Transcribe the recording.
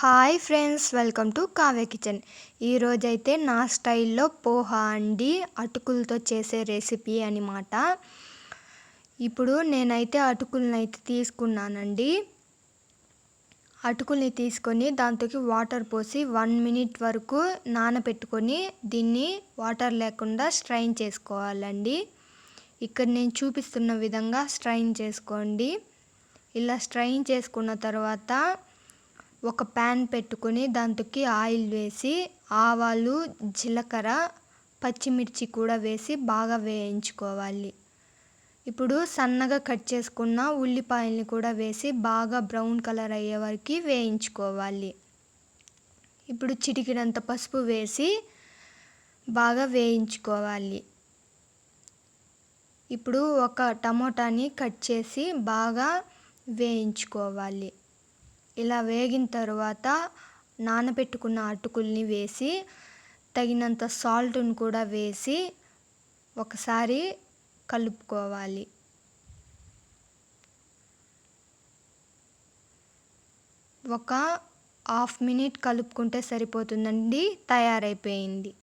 Hi friends, welcome to Kavya kitchen. ఈరోజైతే నా స్టైల్లో పోహా అండి, అటుకులతో చేసే రెసిపీ అనమాట. ఇప్పుడు నేనైతే అటుకుల్ని అయితే తీసుకున్నానండి. అటుకుల్ని తీసుకొని దాంతోకి వాటర్ పోసి 1 మినిట్ వరకు నానబెట్టుకొని దీన్ని వాటర్ లేకుండా స్ట్రైన్ చేసుకోవాలండి. ఇక్కడ నేను చూపిస్తున్న విధంగా స్ట్రైన్ చేసుకోండి. ఇలా స్ట్రైన్ చేసుకున్న తర్వాత ఒక ప్యాన్ పెట్టుకొని దాంట్లోకి ఆయిల్ వేసి ఆవాలు, జీలకర్ర, పచ్చిమిర్చి కూడా వేసి బాగా వేయించుకోవాలి. ఇప్పుడు సన్నగా కట్ చేసుకున్న ఉల్లిపాయల్ని కూడా వేసి బాగా బ్రౌన్ కలర్ అయ్యే వరకు వేయించుకోవాలి. ఇప్పుడు చిటికెడంత పసుపు వేసి బాగా వేయించుకోవాలి. ఇప్పుడు ఒక టమోటాని కట్ చేసి బాగా వేయించుకోవాలి. ఇలా వేగిన తర్వాత నానబెట్టుకున్న అటుకుల్ని వేసి తగినంత సాల్ట్ను కూడా వేసి ఒకసారి కలుపుకోవాలి. ఒక హాఫ్ మినిట్ కలుపుకుంటే సరిపోతుందండి, తయారైపోయింది.